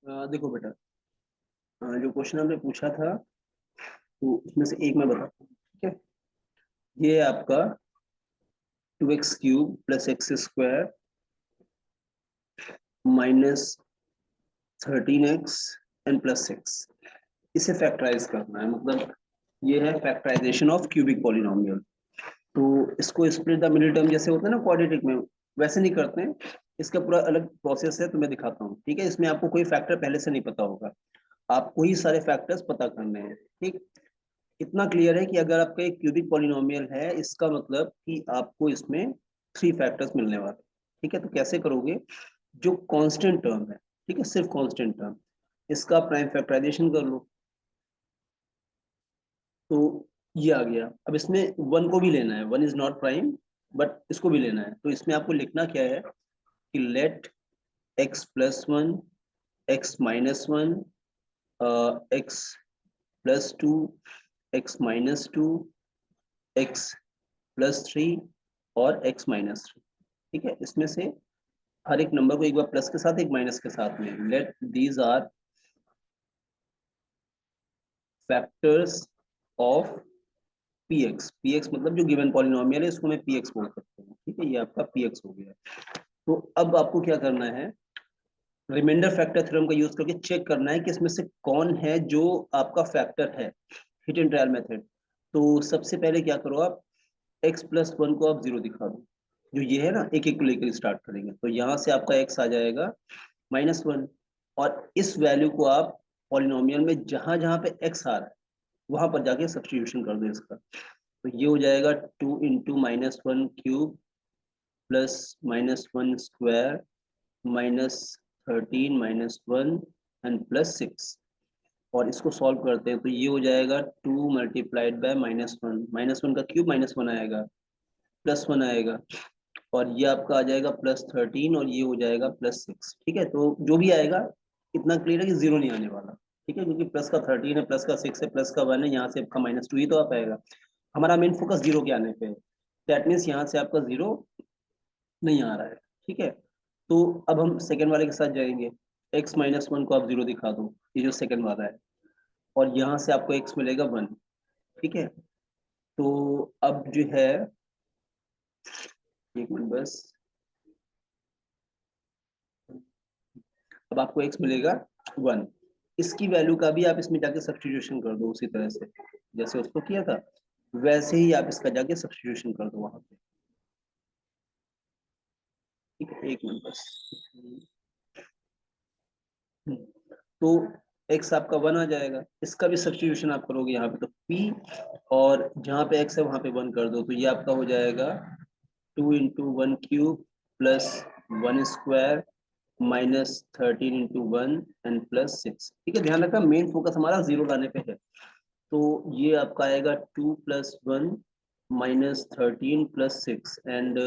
देखो बेटा, जो क्वेश्चन आपने पूछा था तो उसमें से एक मैं बताता हूँ, ठीक है। ये है आपका 2x³ plus x² minus 13x N plus 6। इसे फैक्टराइज करना है, मतलब ये है फैक्टराइजेशन ऑफ क्यूबिक पॉलिनोमियल। तो इसको स्प्लिट द मिडिल टर्म जैसे होता है ना क्वाड्रेटिक में, वैसे नहीं करते हैं। इसका पूरा अलग प्रोसेस है, तो मैं दिखाता हूँ, ठीक है। इसमें आपको कोई फैक्टर पहले से नहीं पता होगा, आपको ही सारे फैक्टर्स पता करने हैं, ठीक। इतना क्लियर है कि अगर आपका एक क्यूबिक पॉलिनोमियल है, इसका मतलब कि आपको इसमें 3 फैक्टर्स मिलने वाले हैं, ठीक है। तो कैसे करोगे, जो कांस्टेंट टर्म है, ठीक है, सिर्फ कांस्टेंट टर्म, इसका प्राइम फैक्टराइजेशन कर लो। तो ये आ गया। अब इसमें वन को भी लेना है, one is not prime, but इसको भी लेना है। तो इसमें आपको लिखना क्या है कि late x+1, x-1, x+2, x-2, x+3 और x-3, ठीक है। इसमें से हर एक नंबर को एक बार प्लस के साथ एक माइनस के साथ में, let these are factors of P X मतलब जो गिवन पॉलिनोमियल है, इसको मैं पी एक्स बोल सकता हूँ, ठीक है। ये आपका पी एक्स हो गया। तो अब आपको क्या करना है, रिमाइंडर फैक्टर थ्योरम का यूज करके चेक करना है कि इसमें से कौन है जो आपका फैक्टर है, हिट एंड ट्रायल मेथड। तो सबसे पहले क्या करो आप, x+1 को आप 0 दिखा दो। जो ये है ना, एक एक को लेकर स्टार्ट करेंगे, तो यहाँ से आपका x आ जाएगा -1। और इस वैल्यू को आप पॉलिनोमियल में जहां जहां पे x आ रहा है वहां पर जाके सब्स्टिट्यूशन कर दो इसका। तो ये हो जाएगा 2 × -1³ प्लस -1² -13 -1 एंड +6। और इसको सॉल्व करते हैं तो ये हो जाएगा 2 मल्टीप्लाइड बाय -1, -1 का क्यूब -1 आएगा, +1 आएगा, और ये आपका आ जाएगा +13 और ये हो जाएगा +6, ठीक है। तो जो भी आएगा, इतना क्लियर है कि 0 नहीं आने वाला, ठीक है, क्योंकि प्लस का 13 है, प्लस का 6 है, प्लस का 1 है, यहाँ से आपका -2 ही तो आ पाएगा। हमारा मेन फोकस 0 के आने पे है, दैट मीन्स यहाँ से आपका 0 नहीं आ रहा है, ठीक है। तो अब हम सेकेंड वाले के साथ जाएंगे। x-1 को आप 0 दिखा दो, ये जो सेकेंड वाला है, और यहाँ से आपको x मिलेगा 1, ठीक है। तो अब जो है, एक मिनट बस, अब आपको x मिलेगा 1। इसकी वैल्यू का भी आप इसमें जाके सब्स्टिट्यूशन कर दो, उसी तरह से जैसे उसको किया था, वैसे ही आप इसका जाके सब्स्टिट्यूशन कर दो वहां पे, ठीक है। एक मिनट बस। तो x आपका 1 आ जाएगा, इसका भी सब्स्टिट्यूशन आप करोगे यहाँ पे, तो p, और जहाँ पे x है वहां पे 1 कर दो, तो ये आपका हो जाएगा 2 × 1³ प्लस 1² -13 × 1 एंड +6, ठीक है। ध्यान रखना, मेन फोकस हमारा 0 लाने पे है। तो ये आपका आएगा 2 + 1 -13 +6 एंड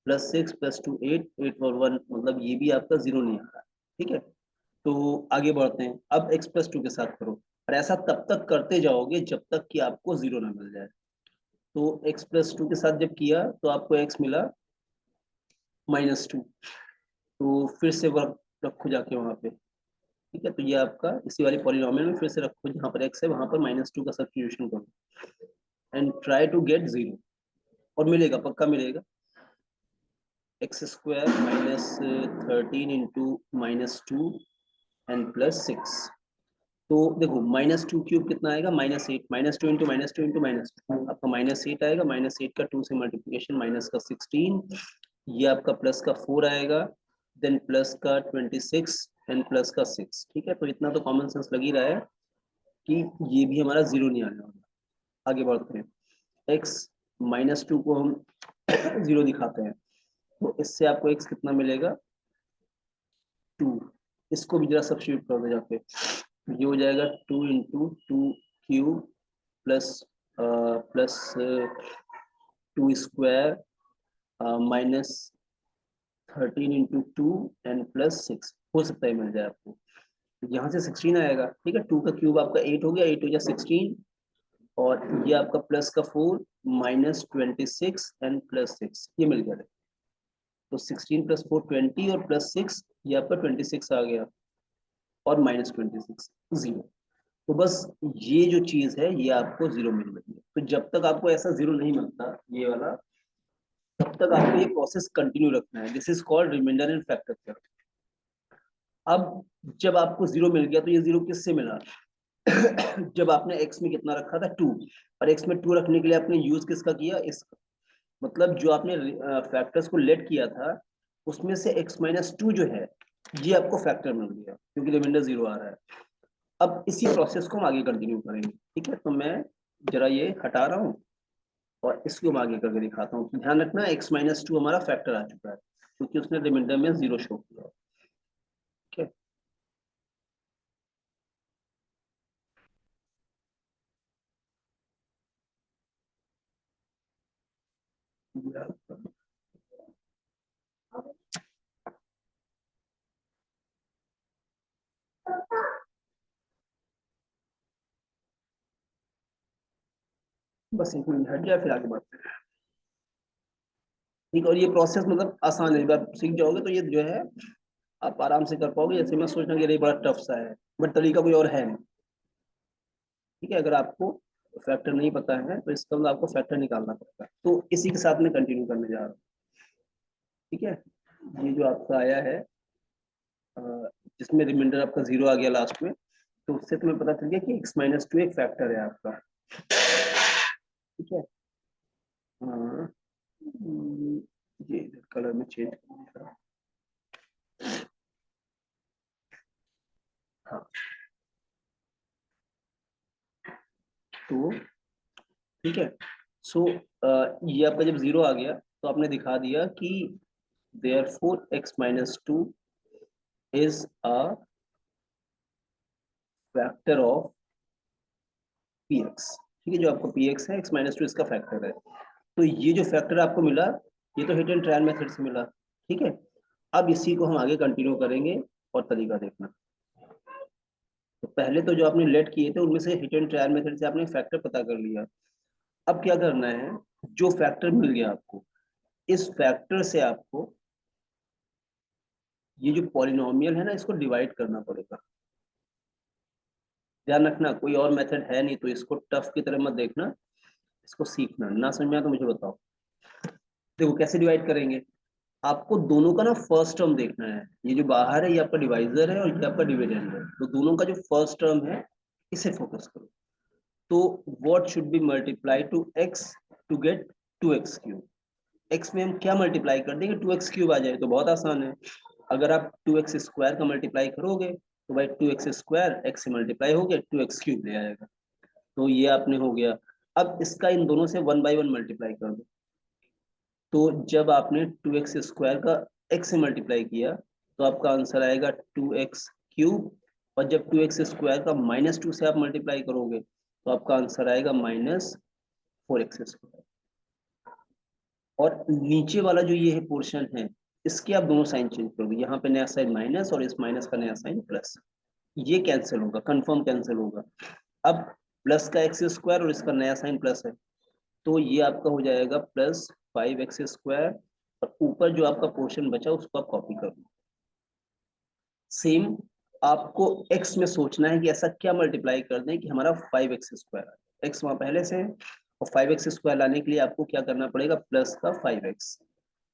+6 + 2 8, 8 और 1, मतलब ये भी आपका 0 नहीं आ रहा, ठीक है। तो आगे बढ़ते हैं, अब x+2 के साथ करो, और ऐसा तब तक करते जाओगे जब तक कि आपको 0 ना मिल जाए। तो x+2 के साथ जब किया तो आपको x मिला -2। तो फिर से वह रखो जाके वहां पे, ठीक है। तो ये आपका इसी वाली पॉलिनोमियल में फिर से रखो, जहाँ पर x है वहां पर -2 का सब्स्टिट्यूशन करो एंड ट्राई टू गेट 0, और मिलेगा, पक्का मिलेगा। x² -13 × -2 and +6। तो देखो -2³ कितना आएगा, -8, -2 × -2 × आपका -8 आएगा, -8 का 2 से मल्टीप्लिकेशन, माइनस का 16, ये आपका प्लस का 4 आएगा, देन प्लस का 26 एंड प्लस का 6, ठीक है। तो इतना तो कॉमन सेंस लग ही रहा है कि ये भी हमारा 0 नहीं आने वाला। आगे बढ़ते हैं, x -2 को हम 0 दिखाते हैं, तो इससे आपको x कितना मिलेगा, 2। इसको भी जरा सब्स्टिट्यूट कर दो जाके, ये हो जाएगा 2 × 2³ प्लस प्लस 2² -13 × 2 एंड +6, हो सकता है मिल जाए आपको। यहाँ से 16 आएगा, ठीक है, 2 का क्यूब आपका 8 हो गया, 8 हो गया 16, और ये आपका प्लस का 4 -26 एंड +6, ये मिल गया। तो 16 + 4 20 और +6, ये आपका 26 आ गया। और -26 0। तो बस ये जो चीज है ये आपको 0 मिल रही है। तो जब तक आपको ऐसा 0 नहीं मिलता ये वाला, तब तक आपको ये प्रोसेस कंटिन्यू रखना है। This is called remainder and factor theorem. अब जब आपको 0 मिल गया तो ये 0 किससे मिला? जब आपने x में कितना रखा था 2, और x में 2 रखने के लिए आपने यूज किसका किया? इसका। मतलब जो आपने फैक्टर्स को लेट किया था उसमें से x-2 जो है ये आपको फैक्टर मिल गया क्योंकि रिमाइंडर 0 आ रहा है। अब इसी प्रोसेस को हम आगे कंटिन्यू करेंगे। ठीक है, तो मैं जरा ये हटा रहा हूँ और इसको हम आगे करके दिखाता हूँ। ध्यान रखना x-2 हमारा फैक्टर आ चुका है क्योंकि उसने रिमाइंडर में 0 शो किया। ठीक है, बस एक मिनट हट जाए फिर आगे बढ़ते हैं। ठीक, और ये प्रोसेस मतलब आसान है, जब आप सीख जाओगे तो ये जो है आप आराम से कर पाओगे। जैसे मैं सोचना कि ये बड़ा टफ सा है, बट तरीका कोई और है नहीं। ठीक है, अगर आपको फैक्टर नहीं पता है तो इसका मतलब आपको फैक्टर निकालना पड़ेगा। तो इसी के साथ में कंटिन्यू करने जा रहा हूँ। ठीक है, ये जो आपका आया है अ, जिसमें रिमाइंडर आपका 0 आ गया लास्ट में, तो उससे तुम्हें पता चल गया कि x-2 एक फैक्टर है आपका। ठीक है, हाँ, ये कलर में चेंज करने का। हाँ, तो ठीक है, सो ये आपका जब 0 आ गया तो आपने दिखा दिया कि therefore x-2 is a factor of px। ठीक है, जो आपको px है x-2 इसका फैक्टर है। तो ये जो फैक्टर आपको मिला ये तो हिट एंड ट्रायल मेथड से मिला। ठीक है, अब इसी को हम आगे कंटिन्यू करेंगे और तरीका देखना। तो पहले तो जो आपने लेट किए थे उनमें से हिट एंड ट्रायल मेथड से आपने फैक्टर पता कर लिया। अब क्या करना है, जो फैक्टर मिल गया आपको इस फैक्टर से आपको ये जो पॉलिनोमियल है ना इसको डिवाइड करना पड़ेगा। ध्यान रखना कोई और मेथड है नहीं, तो इसको टफ की तरह मत देखना, इसको सीखना। ना समझ में आया तो मुझे बताओ। देखो कैसे डिवाइड करेंगे, आपको दोनों का ना फर्स्ट टर्म देखना है। ये जो बाहर है ये आपका डिवाइजर है और ये आपका डिविडेंड है, तो दोनों का जो फर्स्ट टर्म है इसे फोकस करो। तो what should be multiply to X to get 2x3। X में हम क्या मल्टीप्लाई कर देंगे 2x3 आ जाए, तो बहुत आसान है। अगर आप 2x² का मल्टीप्लाई करोगे तो भाई 2x² एक्स से मल्टीप्लाई हो गया 2x³ ले आएगा। तो ये आपने हो गया। अब इसका इन दोनों से 1/1 मल्टीप्लाई कर दो। तो जब आपने 2x² का x से मल्टीप्लाई किया तो आपका आंसर आएगा 2x³। और जब 2x² का -2 से आप मल्टीप्लाई करोगे तो आपका आंसर आएगा -4x²। और नीचे वाला जो ये है पोर्शन है इसके आप दोनों साइन चेंज करोगे, यहाँ पे नया साइन माइनस और इस माइनस का नया साइन प्लस। ये कैंसिल होगा, कंफर्म कैंसिल होगा। अब प्लस का x² और इसका नया साइन प्लस है, तो ये आपका हो जाएगा +5x²। और ऊपर जो आपका पोर्शन बचा उसको आप कॉपी कर लो। सेम आपको x में सोचना है कि ऐसा क्या मल्टीप्लाई कर दें कि हमारा 5x²। x वहां पहले से है और 5x² लाने के लिए आपको क्या करना पड़ेगा, प्लस का 5x।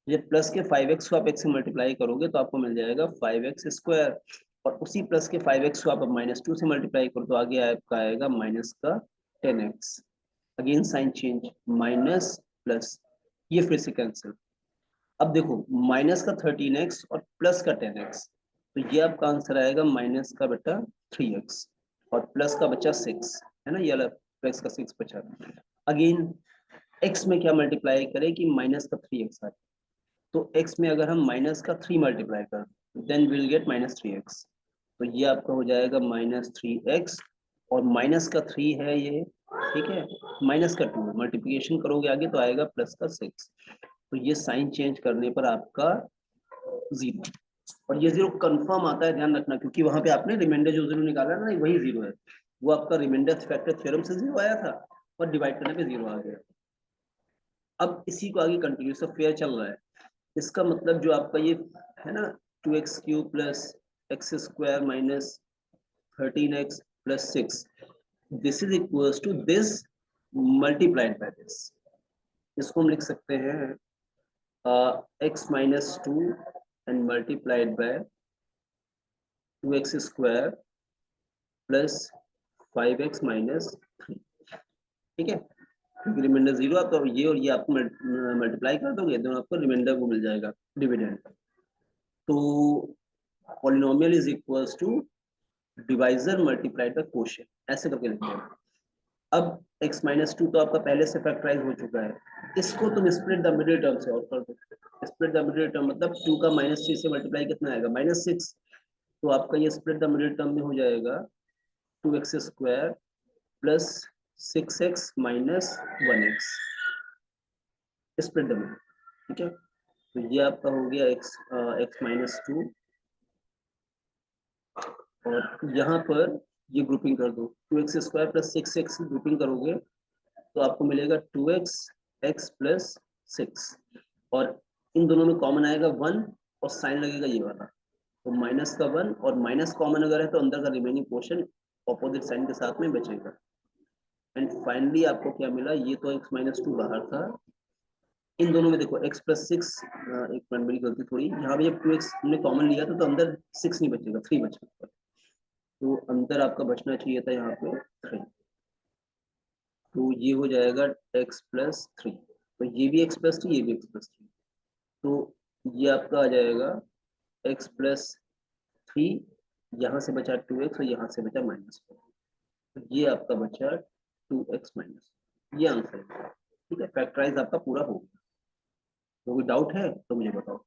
ये प्लस के 5x को आप x से मल्टीप्लाई करोगे तो आपको मिल जाएगा 5x²। और उसी प्लस के 5x को आप -2 से मल्टीप्लाई करो तो आगे आपका आएगा माइनस का 10x। Again sine change, minus plus, ये फिर से कैंसिल। अब देखो माइनस का 13x और प्लस का 10x, तो ये आपका आंसर आएगा माइनस का बेटा 3x और प्लस का बचा 6 है ना, ये वाला प्लस का 6 बचा। अगेन x में क्या मल्टीप्लाई करें कि माइनस का 3x आए, तो x में अगर हम माइनस का 3 मल्टीप्लाई करें देन विल गेट -3x। तो ये आपका हो जाएगा -3x और माइनस का 3 है ये। ठीक है, माइनस का 2 मल्टीप्लिकेशन करोगे आगे तो आएगा प्लस का 6। तो ये साइन चेंज करने पर आपका 0। और ये 0 कंफर्म आता है, ध्यान रखना, क्योंकि वहां पे आपने रिमाइंडर जो 0 निकाला ना वही 0 है। वो आपका रिमाइंडर फैक्टर थ्योरम से 0 आया था और डिवाइड करने पे 0 आ गया। अब इसी को आगे कंटिन्यूस फेयर चल रहा है। इसका मतलब जो आपका ये है ना 2x³ plus x² minus 13x plus 6, this is equals to this multiplied by this. इसको हम लिख सकते हैं x minus 2 and multiplied by 2x square plus 5x minus 3. ठीक है, क्योंकि रिमाइंडर 0 आप तो ये और ये आपको मल्टीप्लाई कर दोगे तो आपको रिमाइंडर को मिल जाएगा डिविडेंड. तो polynomial is equals to divisor multiplied by quotient, ऐसे करके लिखते हैं. अब x माइनस 2 तो आपका पहले से फैक्टराइज हो चुका है, इसको तुम स्प्लिट द मिडिल टर्म से और कर दो. स्प्लिट द मिडिल टर्म मतलब 2 का -3 से मल्टीप्लाई कितना आएगा, -6. तो आपका ये स्प्लिट द मिडिल टर्म में हो जाएगा 2x square plus 6x minus 1x split the middle. ठीक है, तो ये आपका हो गया x माइनस 2 और यहाँ पर ये ग्रुपिंग कर दो. 2x square plus 6x grouping करोगे तो आपको मिलेगा 2x x प्लस 6 और इन दोनों में कॉमन आएगा 1 और साइन लगेगा ये वाला, तो माइनस का 1 और माइनस कॉमन अगर है तो अंदर का रिमेनिंग पोर्शन ऑपोजिट साइन के साथ में बचेगा. एंड फाइनली आपको क्या मिला, ये तो x माइनस 2 बाहर था, इन दोनों में देखो x प्लस 6, एक मिनट मेरी गलती थोड़ी, यहाँ पे जब 2x हमने कॉमन लिया था तो अंदर 6 नहीं बचेगा, 3 बचेगा, तो अंदर आपका बचना चाहिए था यहाँ पे 3. तो ये हो जाएगा x प्लस 3, तो ये भी x प्लस 3, ये भी x प्लस 3, तो ये आपका आ जाएगा x प्लस 3, यहाँ से बचा 2x और यहाँ से बचा -4, तो ये आपका बचा 2x माइनस, ये आंसर है. ठीक है, फैक्टराइज आपका पूरा हो गया. कोई डाउट है तो मुझे बताओ.